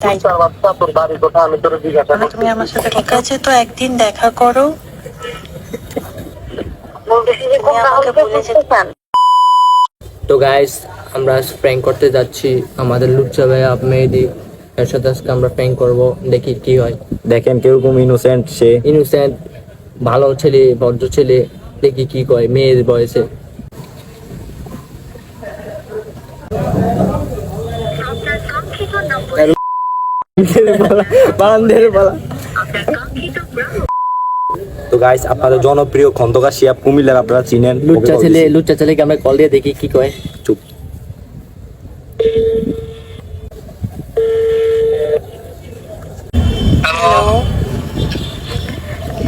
তাই তুমি আমার সাথে ঠিক আছে তো একদিন দেখা করো। তুমি আমাকে বলে যেতে চান। তো গাইস আমরা প্র্যাঙ্ক করতে যাচ্ছি আমাদের লুচ্চা ভাইয়া মেহেদি এর সাথে আজকে আমরা প্র্যাঙ্ক করবো, দেখি কি হয়। দেখেন কিরকম ইনোসেন্ট সে, ইনোসেন্ট ভালো ছেলে, ভদ্র ছেলে, দেখি কি কয় মেয়ের বয়সে। তো গাইস আপনাদের জনপ্রিয় খন্দকার শিয়াব কুমিল্লার আপনারা চিনেন। লুচ্চা ছেলেকে আমরা কল দিয়ে দেখি কি কয়। চুপ। হ্যালো,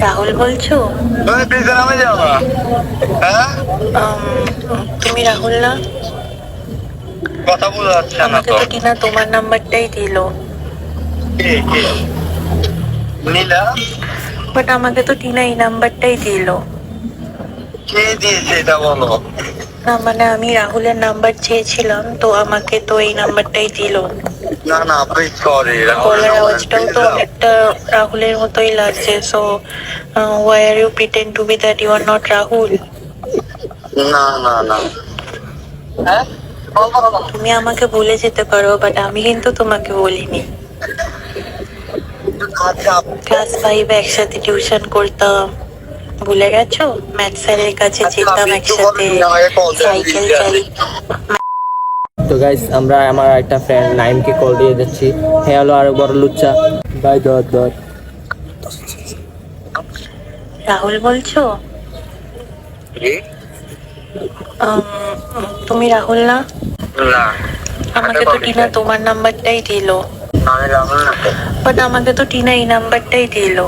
রাহুল বলছো? তুমি রাহুল না? কথা বোঝা যাচ্ছে না আমাকে তো। তো টিনা তোমার নাম্বারটাই দিলো। নীলা বাট আমাকে তো টিনা এই নাম্বারটাই দিলো। কে দিয়েছে এটা বলো? না মানে আমি রাহুলের নাম্বার চেয়েছিলাম, তো আমাকে তো এই নাম্বারটাই দিলো। না না ভাই সরি, কলার আওয়াজটাও তো অনেকটা রাহুলের মতোই লাগছে। So why are you pretend to be that you are not Rahul? না না না। তুমি আমাকে বলে যেতে পারো, বাট আমি কিন্তু তোমাকে বলিনি। ক্লাস 5 একসাথে টিউশন করতাম, ভুলে গেছো? ম্যাথ স্যারের কাছে যেতাম একসাথে, সাইকেল চালিয়ে। তো গাইস আমরা আমার একটা ফ্রেন্ড নাইমকে কল দিয়ে যাচ্ছি। হ্যাঁ হলো আরো বড় লুচ্চা ভাই, ধর রাহুল বলছো? তুমি রাহুল না? না আমাকে তো টিনা তোমার নাম্বারটাই দিলো। আমি রাহুল না তো। বাট আমাকে তো টিনা এই নাম্বারটাই দিলো।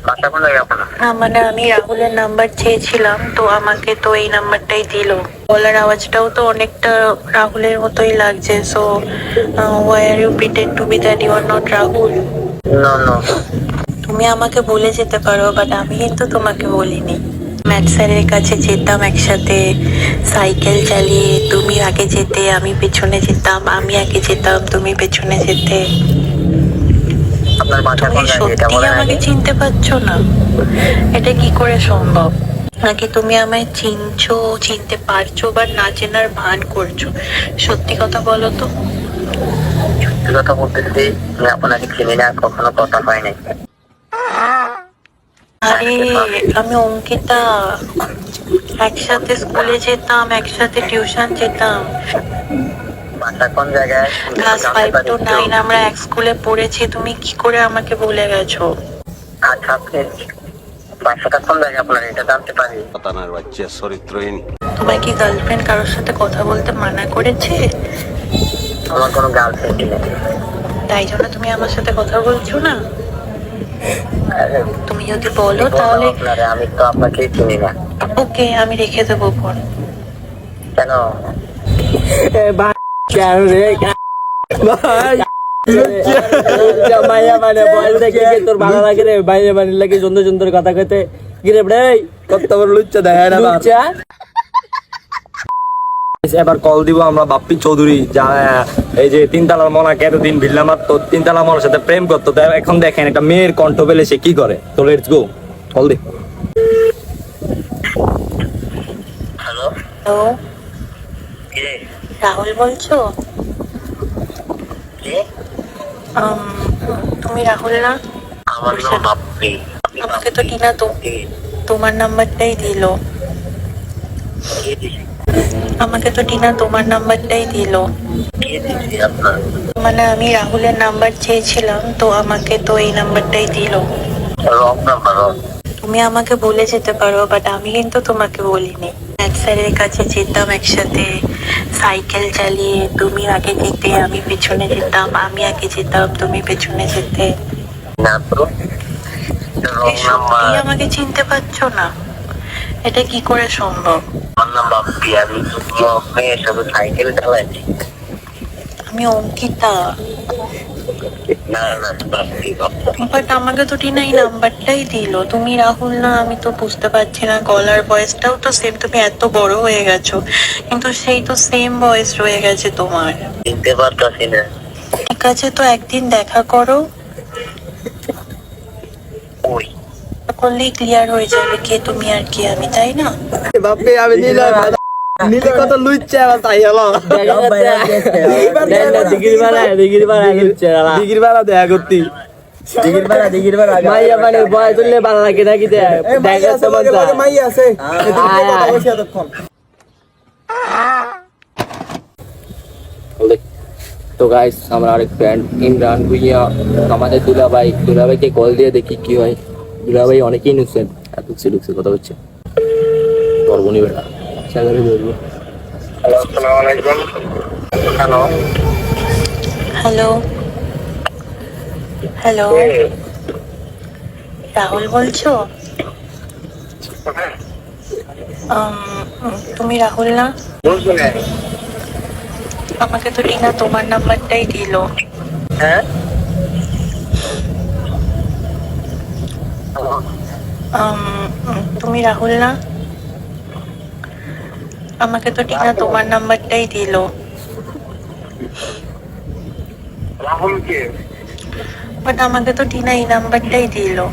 বাসা কোন জায়গায় আপনার? না মানে আমি রাহুলের নাম্বার চেয়েছিলাম, তো আমাকে তো এই নাম্বারটাই দিলো। গলার আওয়াজটাও তো অনেকটা রাহুলের মতোই লাগছে। So why are you pretend to be that you are not Rahul? না না। তুমি আমাকে বলে যেতে পারো, বাট আমি কিন্তু তোমাকে বলিনি। ম্যাথ স্যারের কাছে যেতাম একসাথে, সাইকেল চালিয়ে। তুমি আগে যেতে, আমি পেছনে যেতাম, আমি আগে যেতাম, তুমি পেছনে যেতে। আপনার বাসা তুমি কোন জায়গায় এটা সত্যি বলেন আমাকে আগে? চিনতে পারছো না? এটা কি করে সম্ভব? নাকি তুমি আমায় চিনছো, চিনতে পারছো, বা না চেনার ভান করছো? সত্যি কথা বলো তো। সত্যি কথা বলতেছি, আমি আপনাকে চিনি না, কখনো কথা হয় নাই। আরে আমি অঙ্কিতা, একসাথে স্কুলে যেতাম, একসাথে টিউশন যেতাম। বাসা কোন জায়গায়? ক্লাস জানতে 5 পারি to একটু? 9 আমরা এক স্কুলে পড়েছি। তুমি কি করে আমাকে ভুলে গেছো? আচ্ছা আপনি বাসাটা কোন জায়গায় আপনার, এটা জানতে পারি? শতানার বাচ্চা চরিত্রহীন। তোমার কি গার্লফ্রেন্ড কারোর সাথে কথা বলতে মানা করেছে? আমার কোনো গার্লফ্রেন্ড নেই। তাই জন্য তুমি আমার সাথে কথা বলছো না? আরে, তুমি যদি বলো কি বললাম তাহলে আপনারে, আমি তো আপনাকে চিনি না। ওকে, আমি রেখে দেবো ফোন। কেন? মাইয়া মানে বয়স দেখে কি তোর ভালো লাগে রে? বাইরে মানে লাগে সুন্দর সুন্দর কথা কইতে। কি রে রে কত বড় লুচ্চা দেখেন না। লুচ্চা। এবার কল দিব আমরা বাপ্পি চৌধুরী, যা এই যে তিনতলার মনাকে এতদিন ভিল্লা মারতো, তিনতলা মনার সাথে প্রেম করতো, তাই এখন দেখেন একটা মেয়ের কণ্ঠ পেলে সে কি করে। তো লেটস গো, কল দি। হ্যালো, হ্যালো, কে? রাহুল বলছো? কে? তুমি রাহুল না? আমার নাম বাপ্পি। আমাকে তো টিনা তোমার নাম্বারটাই দিলো। কে দিছে? আমাকে তো টিনা তোমার নাম্বারটাই দিলো। কে দিছে আপনার? মানে আমি রাহুলের নাম্বার চেয়েছিলাম, তো আমাকে তো এই নাম্বারটাই দিলো। Wrong number. তুমি আমাকে বলে যেতে পারো, বাট আমি কিন্তু তোমাকে বলিনি। ম্যাথ স্যারের কাছে যেতাম একসাথে, সাইকেল চালিয়ে। তুমি আগে যেতে, আমি পেছনে যেতাম, আমি আগে যেতাম, তুমি পেছনে যেতে। না তো, রং এই নাম্বার। সত্যি আমাকে চিনতে পারছো না? এটা কি করে সম্ভব? আমার নাম বাপ্পি, আমি তো মেয়ের সাথে সাইকেল চালাইছি। আমি অঙ্কিতা। না না, বাপ্পি বাপ্পি। বাট আমাকে তো টিনা এই নাম্বারটাই দিলো। তুমি রাহুল না? আমি তো বুঝতে পারছি না। গলার ভয়েসটাও তো সেম। তুমি এত বড় হয়ে গেছো, কিন্তু সেই তো সেম ভয়েস রয়ে গেছে তোমার। চিনতে পারতাছি না। ঠিক আছে, তো একদিন দেখা করো, ওই করলেই ক্লিয়ার হয়ে যাবে কে তুমি আর কে আমি, তাই না? বাপ্পি আমি নিলাম নিলে কত লুচ্চা আমার তাই হলো ডিগ্রি বাড়া দেখা করতি মাইয়া মানে বয় তুললে ভালো লাগে নাকি দেখাচ্ছে মন চায়। তো গাইস আমার আরেক ফ্রেন্ড ইমরান ভুইয়া আমাদের দুলাভাইকে কল দিয়ে দেখি কি হয়। দুলাভাই অনেকেই ইনোসেন্ট, ঢুকছে কথা হচ্ছে পরবনি বেটা সাগরে বলবো। হ্যালো, আসসালামু আলাইকুম। হ্যালো, হ্যালো হ্যালো, রাহুল বলছো? তুমি রাহুল না? বলছো না? আমাকে তো টিনা তোমার নাম্বারটাই দিলো। হ্যাঁ, তুমি রাহুল না? আমাকে তো টিনা তোমার নাম্বারটাই দিলো। রাহুল কে? বাট আমাকে তো টিনা এই নাম্বারটাই দিলো।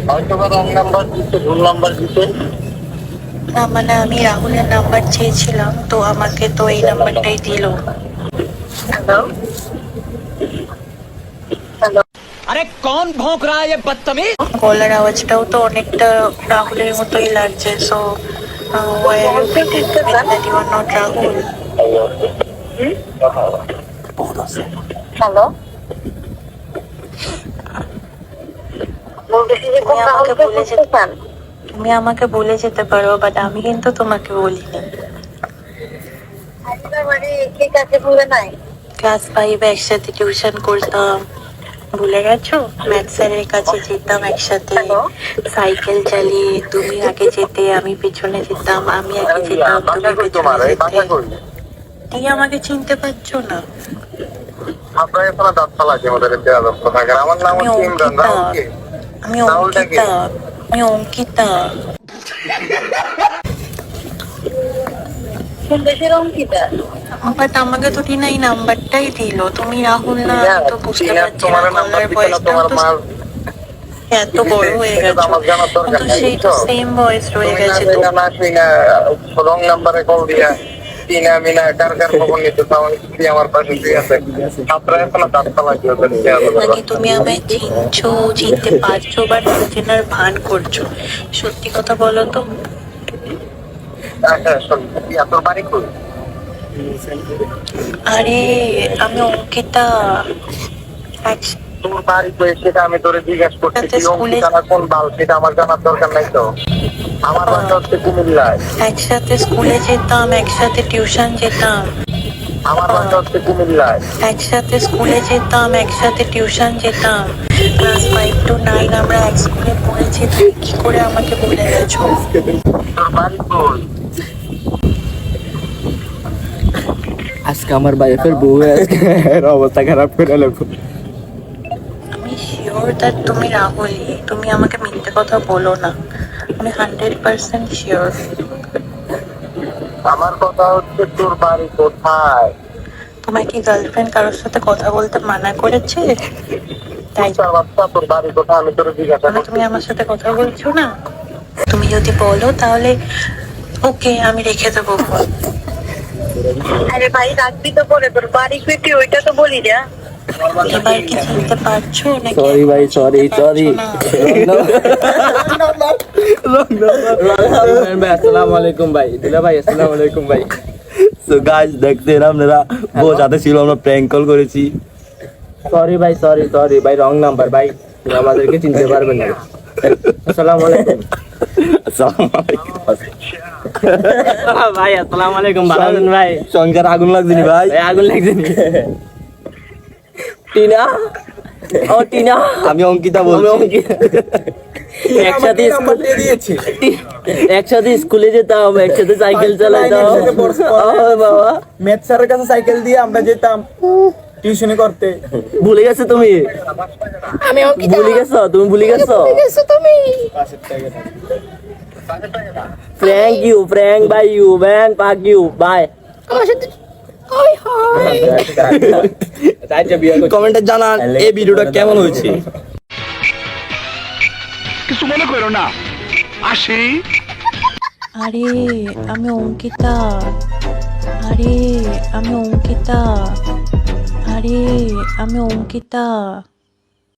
হয়তো বা রং নাম্বার দিচ্ছে, ভুল নাম্বার দিচ্ছে। না মানে আমি রাহুলের নাম্বার চেয়েছিলাম, তো আমাকে তো এই নাম্বারটাই দিলো। হ্যালো হ্যালো, अरे कौन भौंक रहा है ये बदतमीज। গলার আওয়াজটাও তো অনেকটা রাহুলের মতোই লাগছে। So why are you pretending that you are not Rahul? Hello, বলতেছি যে কোন তুমি আমাকে রাহুলকে বলে বুঝতে চান? তুমি আমাকে বলে যেতে পারো, বাট আমি কিন্তু তোমাকে বলিনি। আজকে মানে কে কাছে ভুলে নাই? ক্লাস 5 একসাথে টিউশন করতাম, ভুলে গেছো? ম্যাথ স্যারের কাছে যেতাম একসাথে, হ্যালো? সাইকেল চালিয়ে তুমি আগে যেতে আমি পিছনে যেতাম, আমি আগে যেতাম তুমি বাসা কই তোমার? পিছনে এই বাসা যেতে। কই? তুমি আমাকে চিনতে পারছো না? আপনার এখন দাঁত ফালাচ্ছে আমাদের দেওয়া দত্ত থাকেন। আমার নাম আমি হচ্ছে ইমরান। অঙ্কিতা। রাহুল কে? আমি রাহুলটা কে? অঙ্কিতা। আমি অঙ্কিতা। সন্দেশের অঙ্কিতা। বাট আমাকে তো টিনা এই নাম্বারটাই দিলো। তুমি রাহুল না টিনা, তো বুঝতে টিনা পারছি না। তোমার নাম্বার গলার দিতে না, ভয়েসটাও তোমার তো মার এত বড় হয়ে এটা তো গেছে, আমার জানার দরকার কিন্তু নাই, সেই তো বুঝছো? সেম ভয়েস রয়ে তুমি গেছে। না তো জানা না চিনা রং নাম্বারে কল দিয়া টিনা মিনা কার কার খবর নিতে চাও? স্ত্রী আমার পাশে শুয়ে আছে। আপনারা এখন দাঁত ফালাচ্ছে ওদের দেওয়া দত্ত। নাকি তুমি আমায় চিনছো, চিনতে পারছো, বাট চেনার ভান করছো? সত্যি কথা বলো তো। আচ্ছা শোন, তোর বাড়ি কই? আরে আমি অঙ্কিতা। তোর বাড়ি কই সেটা আমি তোরে জিজ্ঞাসা করছি। তাতে তুই স্কুলে- অঙ্কিতা না কোন বাল সেটা আমার জানার দরকার নাই তো। আমার বাসা হচ্ছে কুমিল্লায়। একসাথে স্কুলে যেতাম, একসাথে টিউশন যেতাম, আমার বাসা হচ্ছে কুমিল্লায়। একসাথে স্কুলে যেতাম, একসাথে টিউশন যেতাম। ক্লাস 5 to 9 আমরা এক স্কুলে পড়েছি। তুমি কি করে আমাকে ভুলে গেছো? তোর বাড়ি কই? আজকে আমার বাইফের বউ আজকে এর অবস্থা খারাপ করে লাগলো। আমি শিওর দ্যাট তুমি রাহুলই। তুমি আমাকে মিথ্যে কথা বলো না। আমি 100% শিওর। আমার কথা হচ্ছে তোর বাড়ি কোথায়? তোমার কি গার্লফ্রেন্ড কারোর সাথে কথা বলতে মানা করেছে? তাই তোর বাচ্চা তোর বাড়ি কোথায় আমি তোর জিজ্ঞাসা তাহলে করছি। তুমি আমার সাথে কথা বলছো না? তুমি যদি বলো তাহলে ওকে, আমি রেখে দেবো ফোন। আরে ভাই রাখবি তো পরে, তোর বাড়ি পেটি ওইটা তো বলি না। এবার কি চিনতে পারছো নাকি? সরি ভাই, সরি চিনতে সরি। পারছো না? ভাই আসসালামু আলাইকুম ভাই, দুলা ভাই আসসালামু আলাইকুম ভাই। সো গাইস দেখতেন আপনারা বউ সাথে ছিল, আমরা প্র্যাঙ্ক কল করেছি। সরি ভাই, সরি সরি ভাই, রং নাম্বার ভাই, আমাদেরকে চিনতে পারবেন না। আসসালামু আলাইকুম আসসালামু আলাইকুম। ভাই, আসসালামু আলাইকুম। ভালো আছেন ভাই? সংসার আগুন লাগছে নি ভাই? ভাই আগুন লাগছে নি? টিনা, ও টিনা, আমি অঙ্কিতা আমি বলছি। অঙ্কিতা। একসাথে স্কুলে যেতাম, একসাথে সাইকেল চালাতাম। ও বাবা, ম্যাথ স্যারের কাছে সাইকেল দিয়ে আমরা যেতাম টিউশনি করতে। ভুলে গেছো তুমি? ভুলে গেছো তুমি? ভুলে গেছো? Prank you, prank by you, man, fuck you, bye. কমেন্টে জানান এই ভিডিওটা কেমন হয়েছে। আরে আমি অঙ্কিতা, আরে আমি অঙ্কিতা, আরে আমি অঙ্কিতা।